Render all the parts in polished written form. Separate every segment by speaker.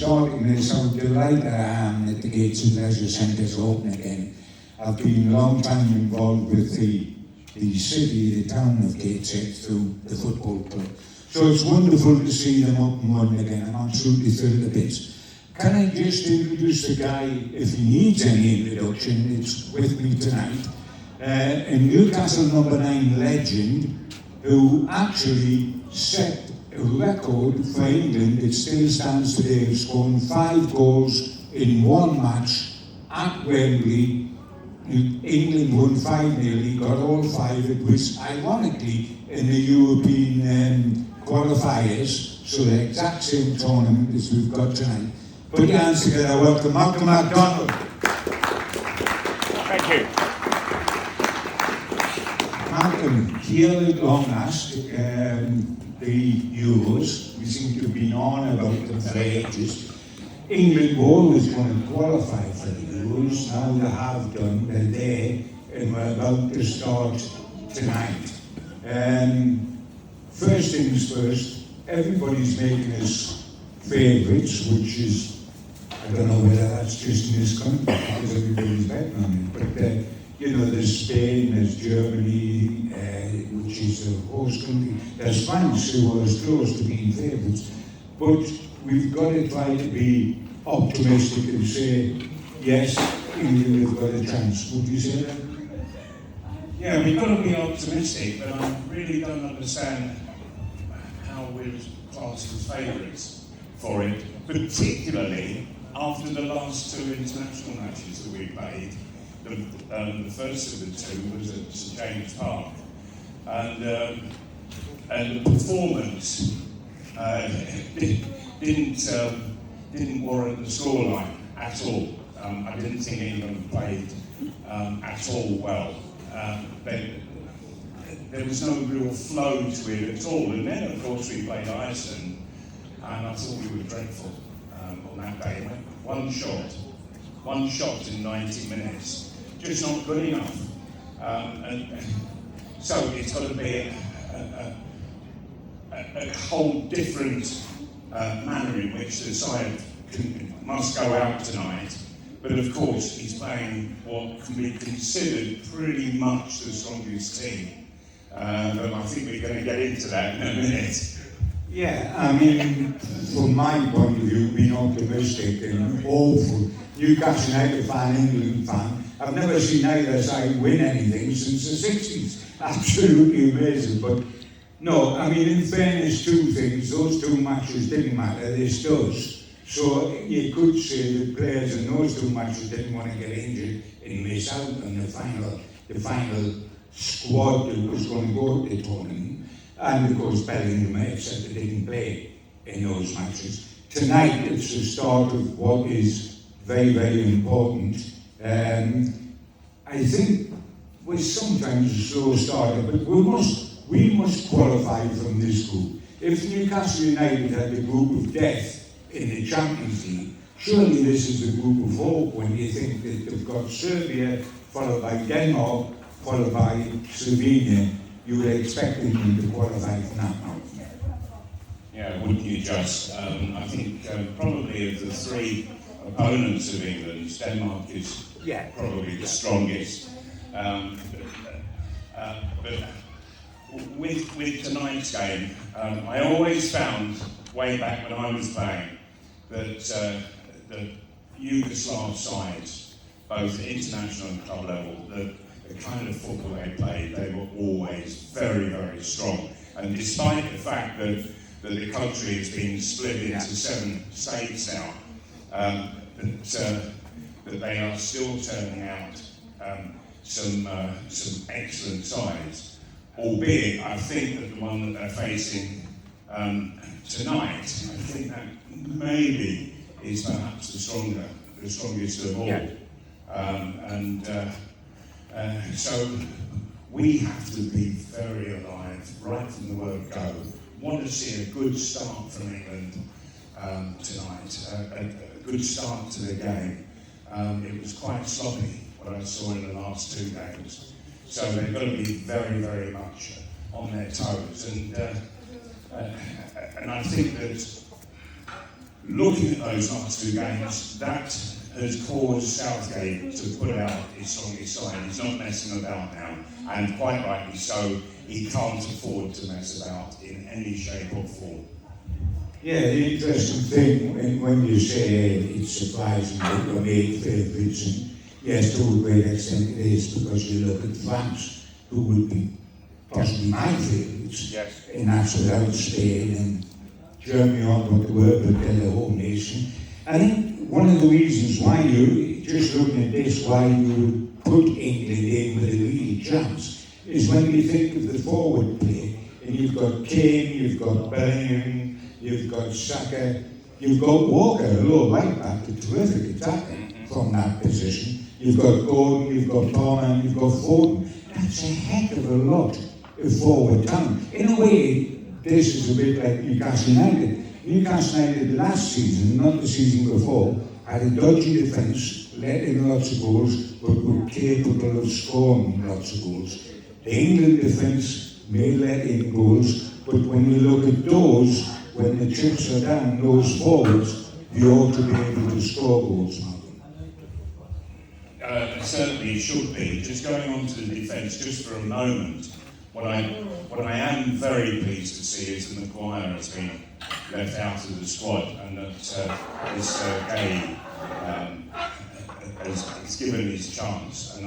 Speaker 1: Starting this, I'm delighted I am that the Gates and Leisure Centres are open again. I've been a long time involved with the city, the town of Gateshead through the football club. So it's wonderful to see them up and running again. I'm absolutely thrilled to bits. Can I just introduce the guy, if he needs any introduction, it's with me tonight. A Newcastle #9 legend who actually set a record for England. It still stands today of scoring 5 goals in one match at Wembley. England won 5-0, he got all 5. It was ironically in the European qualifiers, so the exact same tournament as we've got tonight. Put your hands together, welcome Malcolm MacDonald.
Speaker 2: Thank you.
Speaker 1: Malcolm, here at long last, the Euros, we seem to have been on about them for ages. England were always going to qualify for the Euros, now they have done, they're there, and we're about to start tonight. First things first, everybody's making us favourites, which is, I don't know whether that's just in this country, because everybody's betting on it, but you know, there's Spain, there's Germany, which is the host country, there's France, who are as close to being favourites, but we've got to try to be optimistic and say, yes, England have got a chance. Would you say that?
Speaker 2: Yeah, we've got to be optimistic, but I really don't understand how we're classed as favourites for it, particularly after the last 2 international matches that we played. The first of the 2 was at St James Park, and the performance didn't warrant the scoreline at all. I didn't think England played at all well. There was no real flow to it at all. And then, of course, we played Iceland, and I thought we were dreadful on that day. One shot in 90 minutes. Just not good enough. And so it's got to be a whole different manner in which the side must go out tonight. But of course, he's playing what can be considered pretty much the strongest team. But I think we're going to get into that in a minute.
Speaker 1: Yeah, I mean, from my point of view, being optimistic and hopeful, Newcastle United fan, England fan, I've never seen either side win anything since the 60s. Absolutely amazing. But no, I mean, in fairness, 2 things, those 2 matches didn't matter, this does. So you could say that players in those 2 matches didn't want to get injured and miss out on the final squad that was going to go to the tournament. And of course, Bellingham, except they didn't play in those matches. Tonight, it's the start of what is very, very important. I think we're sometimes a slow starter, but we must qualify from this group. If Newcastle United had the group of death in the Champions League, surely this is the group of hope when you think that they've got Serbia, followed by Denmark, followed by Slovenia. You would expect England to qualify from that now.
Speaker 2: Yeah, wouldn't you just? I think probably of the 3 opponents of England, Denmark is probably the strongest. But with tonight's game, I always found, way back when I was playing, that the Yugoslav sides, both at international and club level, the kind of football they played, they were always very, very strong. And despite the fact that the country has been split into 7 states now, that they are still turning out some excellent sides. Albeit, I think that the one that they're facing tonight, I think that maybe is perhaps the strongest of all. So we have to be very alive right from the word go. Want to see a good start from England tonight, a good start to the game. It was quite sloppy what I saw in the last 2 games. So they've got to be very, very much on their toes. And I think that looking at those last two games, that has caused Southgate to put out his strongest side. He's not messing about now, and quite rightly so. He can't afford to mess about in any shape or form.
Speaker 1: Yeah, the interesting thing when you say it's surprising that we're made favourites, and yes, to a great extent it is, because you look at France, who would be possibly my favourites,
Speaker 2: Yes.
Speaker 1: and that's without Spain, and Germany aren't what they were, but they're the home nation. I think one of the reasons why you, just looking at this, why you would put England in with a real chance, is when you think of the forward play, and you've got Kane, you've got Bellingham, you've got Saka, you've got Walker, a low right back, a terrific attacker from that position. You've got Gordon, you've got Palmer, and you've got Foden. That's a heck of a lot of forward talent. In a way, this is a bit like Newcastle United. Newcastle United last season, not the season before, had a dodgy defence, let in lots of goals, but were capable of scoring lots of goals. The England defence may let in goals, but when you look at those, when the chips are down, those forwards, you ought to be able to score goals, Malcolm.
Speaker 2: Certainly should be. Just going on to the defence just for a moment, what I am very pleased to see is that Maguire has been left out of the squad, and that this Gay has given his chance,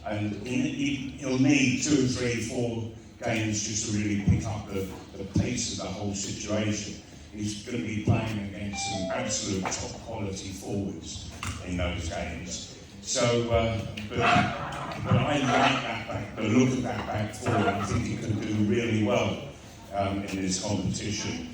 Speaker 2: and he'll need 2, 3, 4 games just to really pick up the pace of the whole situation. He's going to be playing against some absolute top quality forwards in those games. So, but I like the look of that back forward. I think he can do really well in this competition.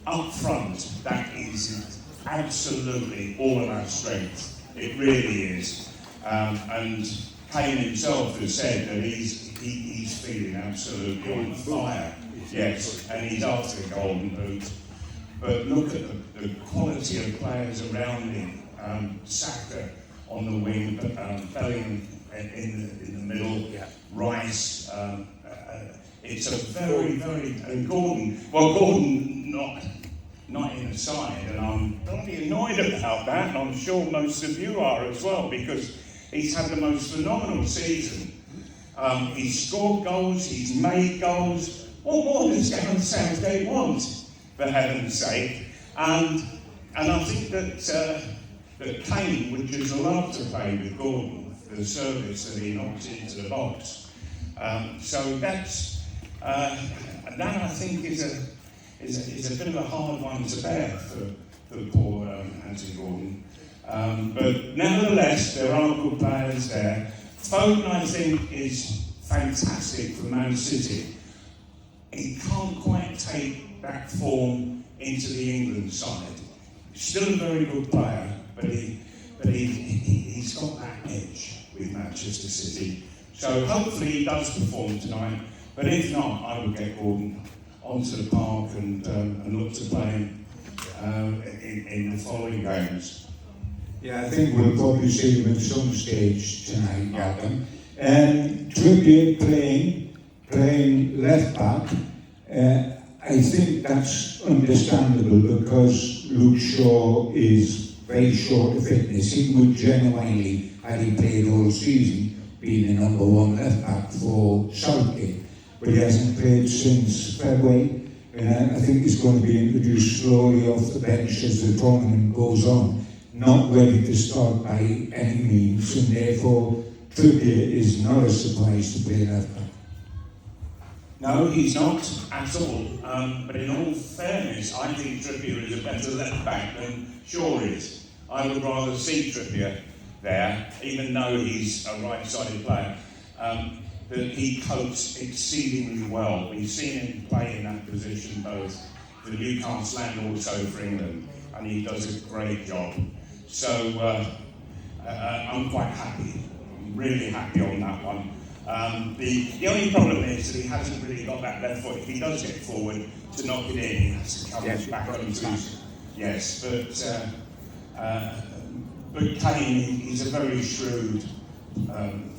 Speaker 2: Up front, that is absolutely all of our strength. It really is. And Kane himself has said that he's feeling absolutely on fire. Yes, and he's after the Golden Boot. But look at the quality of players around him. Saka on the wing, Bellingham in the middle, Rice. It's a very, and Gordon not in the side, and I'm bloody annoyed about that, and I'm sure most of you are as well, because he's had the most phenomenal season. He's scored goals, he's made goals. What more does Gareth Southgate want, for heaven's sake? And I think that Kane would just love to play with Gordon for the service that he knocks into the box. So that's that I think is a bit of a hard one to bear for poor Anthony Gordon. But nevertheless, there are good players there. Foden, I think, is fantastic for Man City. He can't quite take that form into the England side. Still a very good player, but he's got that edge with Manchester City. So hopefully he does perform tonight. But if not, I will get Gordon onto the park and look to play him in the following games.
Speaker 1: Yeah, I think we'll probably see him at some stage tonight, Malcolm. Trippier playing left back. I think that's understandable because Luke Shaw is very short of fitness. He would genuinely, had he played all season, be the number 1 left back for Southgate. But he hasn't played since February, and I think he's going to be introduced slowly off the bench as the tournament goes on. Not ready to start by any means, and therefore Trippier is not a surprise to play left back.
Speaker 2: No, he's not at all. But in all fairness, I think Trippier is a better left back than Shaw is. I would rather see Trippier there, even though he's a right-sided player. That he copes exceedingly well. We've seen him play in that position both for Newcastle and also for England, and he does a great job. So I'm quite happy, I'm really happy on that one. The only problem is that he hasn't really got that left foot. If he does get forward to knock it in, he has to come back on his feet. Yes, but Kane, he's a very shrewd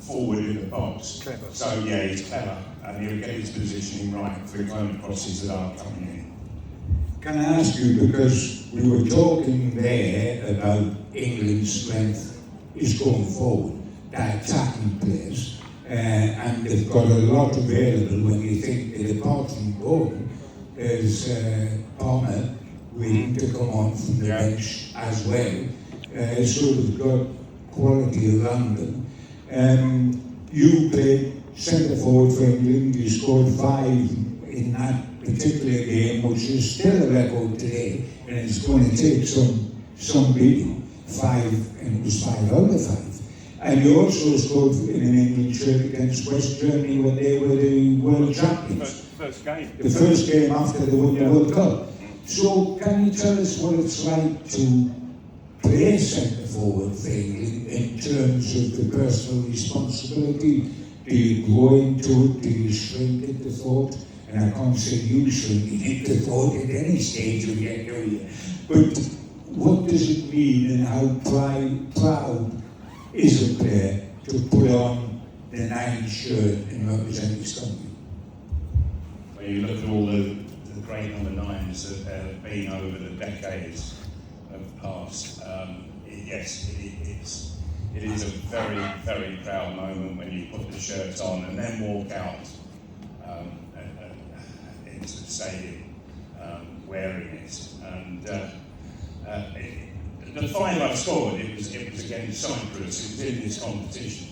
Speaker 2: forward in the box.
Speaker 3: Clever.
Speaker 2: So yeah, he's clever, and he'll get his positioning right for the kind of crosses that are coming in.
Speaker 1: Can I ask you, because we were talking there about England's strength is going forward, their attacking players, and they've got a lot available when you think that apart from Gordon, there's Palmer waiting to come on from the bench as well. So they've got quality around them. You played centre forward for England, you scored 5 in that particular game, which is still a record today, and it's going to take some beating. 5, and it was 5 out of 5. And you also scored in an England shirt against West Germany when they were the world champions.
Speaker 2: First game.
Speaker 1: The first game after they won the World Cup. So can you tell us what it's like to play centre forward for England in terms of the personal responsibility? Do you grow into it? Do you shrink into thought? And I can't say you shrinking into thought at any stage of your career. But what does it mean, and how proud is a player to put on the 9 shirt and represent his country?
Speaker 2: When you look at all the great number 9s that there have been over the decades of past, yes, it is a very, very proud moment when you put the shirt on and then walk out into the stadium wearing it. And the 5 I scored, it was against Cyprus. It was in this competition,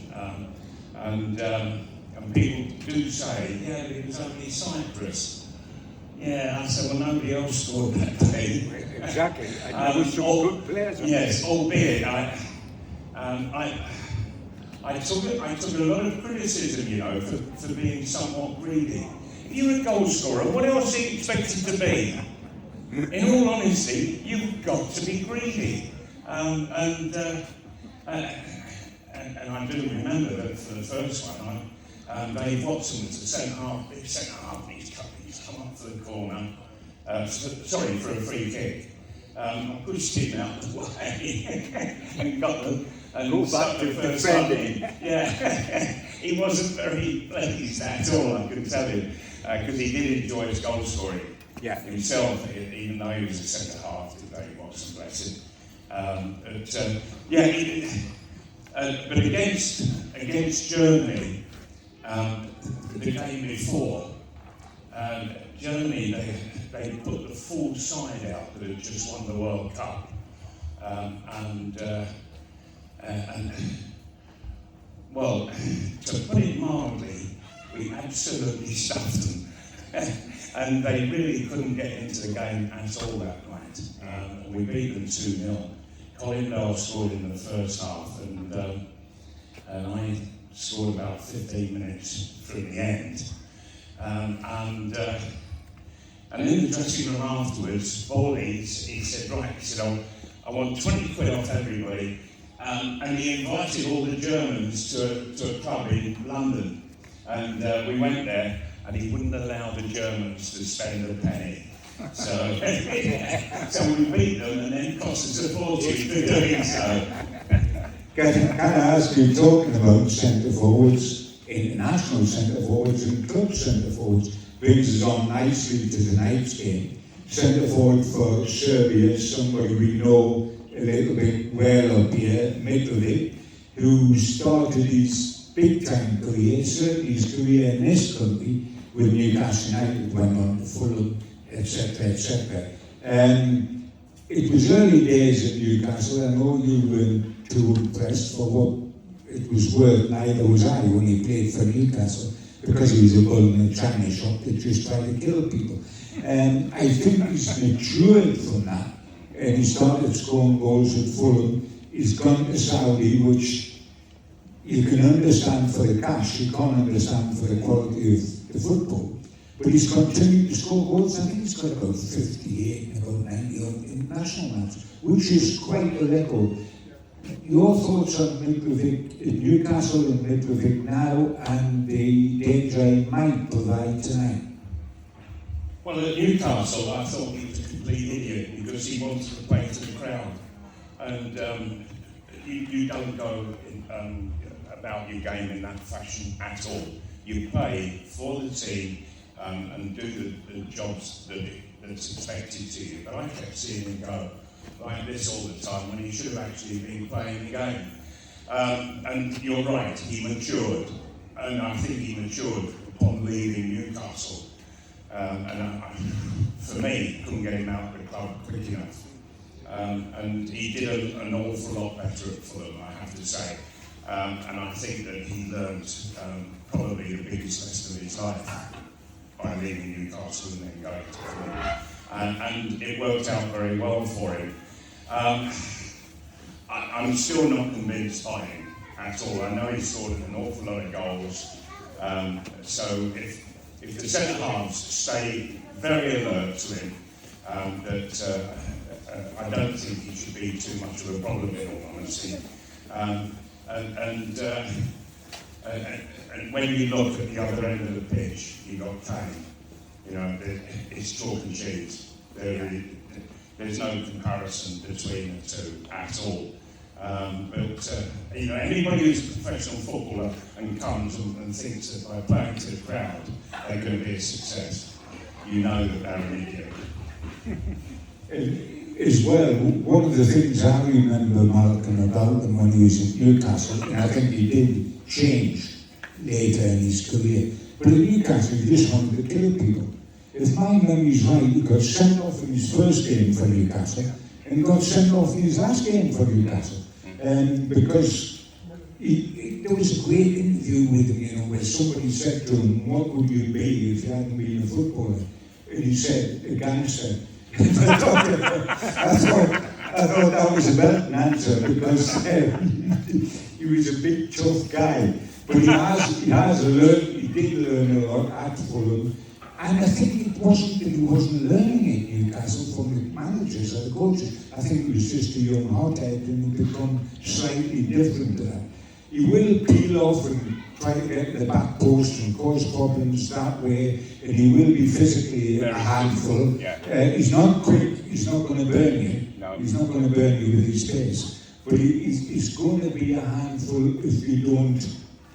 Speaker 2: and people do say, yeah, but it was only Cyprus. Yeah, I said, well, nobody else scored that day.
Speaker 3: Exactly. And there were some good players.
Speaker 2: Yes, albeit I took a lot of criticism, you know, for being somewhat greedy. If you're a goal scorer, what else are you expected to be? In all honesty, you've got to be greedy. And I do remember that for the first one, Dave Watson was the centre-half, big centre-half, he's come up for the corner, for a free kick. I pushed him out of the way and got them. And
Speaker 3: back to
Speaker 2: first
Speaker 3: defending.
Speaker 2: Yeah, he wasn't very pleased at all, I can tell you, because he did enjoy his goal scoring himself, even though he was a centre half. Dave Watson, bless him. But against Germany, the game before, Germany they put the full side out that had just won the World Cup, and well, to put it mildly, we absolutely stuffed them. And they really couldn't get into the game at all that night. We beat them 2-0. Colin Bell scored in the first half, and I scored about 15 minutes from the end. And in the dressing room afterwards, Bawley, he said, right, he said, I want 20 quid off everybody. And he invited all the Germans to a club in London. And we went there, and he wouldn't allow the Germans to spend a penny. So, so we beat them, and then cost us a fortune for doing so.
Speaker 1: Can I ask you, talking about centre forwards, international centre forwards and club centre forwards, brings us on nicely to tonight's game. Centre forward for Serbia, somebody we know a little bit well up here, Mitrovic, who started his big-time career, certainly his career in this country, with Newcastle United, went on to Fulham, etc., etc. It was early days at Newcastle. I know you weren't too impressed for what it was worth, neither was I when he played for Newcastle, because he was a bull in a china shop that just tried to kill people. I think he's matured from that, and he started scoring goals at Fulham. He's gone to Saudi, which you can understand for the cash, you can't understand for the quality of the football. But he's continued to score goals. I think he's got about 58 and about 90 on international matches, which is quite a record. Your thoughts on Mitrovic in Newcastle and Mitrovic now, and the danger he might provide tonight?
Speaker 2: Well, at Newcastle, I thought he was a complete idiot because he wanted to play to the crowd. And you don't go about your game in that fashion at all. You play for the team and do the jobs that that's expected to you. But I kept seeing him go like this all the time when he should have actually been playing the game. And you're right, he matured. And I think he matured upon leaving Newcastle. For me, couldn't get him out of the club quick enough. And he did an awful lot better at Fulham, I have to say. And I think that he learned probably the biggest lesson of his life by leaving Newcastle and then going to Fulham. And it worked out very well for him. I'm still not convinced by him at all. I know he scored an awful lot of goals. So if the centre halves stay very alert to him, I don't think he should be too much of a problem, in all honesty. And when you look at the other end of the pitch, you've got Kane. You know, it's chalk and cheese. There's no comparison between the two at all. But you know, anybody who's a professional footballer and comes and thinks that by playing to the crowd they're going to be a success, you know that they're an idiot.
Speaker 1: As well, one of the things I remember Malcolm about him when he was at Newcastle, and I think he did change later in his career, but at Newcastle he just wanted to kill people. If my memory's right, he got sent off in his first game for Newcastle and got sent off in his last game for Newcastle. Because there was a great interview with him, you know, where somebody said to him, "What would you be if you hadn't been a footballer?" And he said, "A gangster." I thought that was a better answer, because he was a big tough guy. But he has learned, he did learn a lot at Fulham. And I think it wasn't that he wasn't learning at Newcastle from the managers or the coaches. I think he was just a young hothead and he become slightly different to that. He will peel off and try to get to the back post and cause problems that way, and he will be physically a handful.
Speaker 2: Yeah.
Speaker 1: He's not quick, he's not going to burn you.
Speaker 2: No.
Speaker 1: He's not going to burn you with his pace. But he's going to be a handful if you don't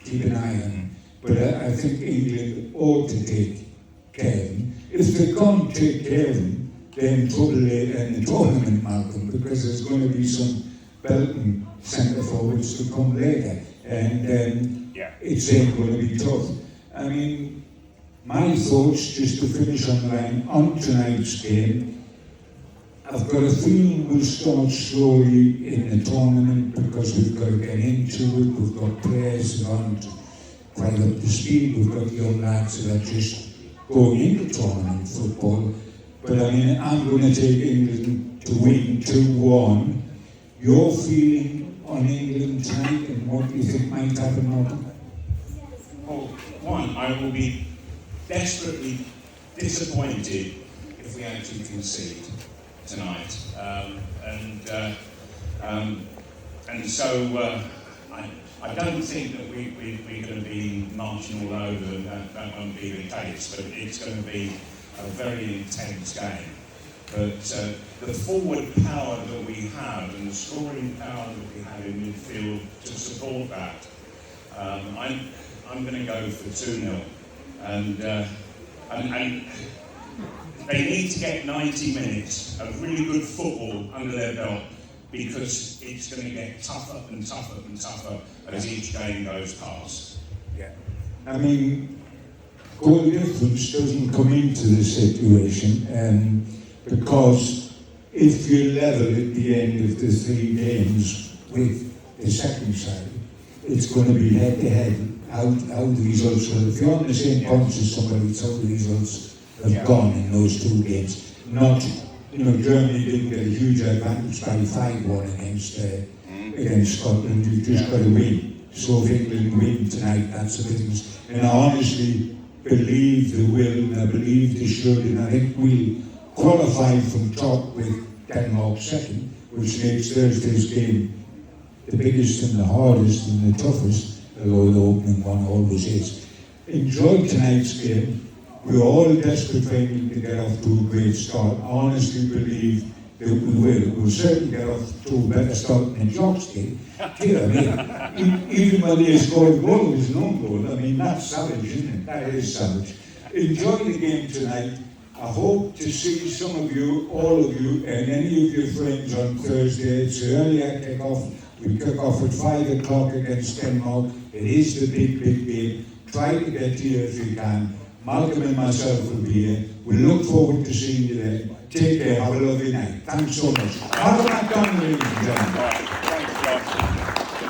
Speaker 1: keep an eye on him. But I think England ought to take care of him. If they can't take care of him, they're in trouble later in the tournament, Malcolm, because there's going to be some belting centre forwards to come later. And it's going to be tough. I mean, my thoughts, just to finish on the line, on tonight's game, I've got a feeling we'll start slowly in the tournament because we've got to get into it. We've got players that aren't quite up to speed. We've got young lads that are just going into tournament football. But I mean, I'm going to take England to win 2-1. Your feeling on England tonight and what do you think might happen, Malcolm?
Speaker 2: Well, one, I will be desperately disappointed if we actually concede tonight. And so I don't think that we're going to be marching all over them. That won't be the case, but it's going to be a very intense game. But the forward power that we have and the scoring power that we have in midfield to support that, I'm going to go for 2-0. And they need to get 90 minutes of really good football under their belt, because it's going to get tougher and tougher and tougher as each game goes past.
Speaker 1: Yeah. I mean, goal difference doesn't come into the situation, because if you level at the end of the 3 games with the second side, it's going to be head-to-head, how the results will. If you're on the same points as somebody, it's how the results have gone in those 2 games. Not, you know, Germany didn't get a huge advantage by 5-1 against Scotland. You've just got to win. So if England win tonight, that's the business. And I honestly believe they will, and I believe they should, and I think we'll qualify from top with Denmark second, which makes Thursday's game the biggest and the hardest and the toughest, although the opening one always is. Enjoy tonight's game. We're all desperate for England to get off to a great start. I honestly believe that we will. We'll certainly get off to a better start than Jock's game. You know, I mean, even when they scored a goal, it was an own goal. I mean, that's savage, isn't it? That is savage. Enjoy the game tonight. I hope to see some of you, all of you, and any of your friends on Thursday. It's the earlier kick-off. We kick off at 5 o'clock against Denmark. It is the big game. Try to get here if you can. Malcolm and myself will be here. We look forward to seeing you there. Take care. Have a lovely night. Thanks so much. Malcolm McDonald, ladies and gentlemen.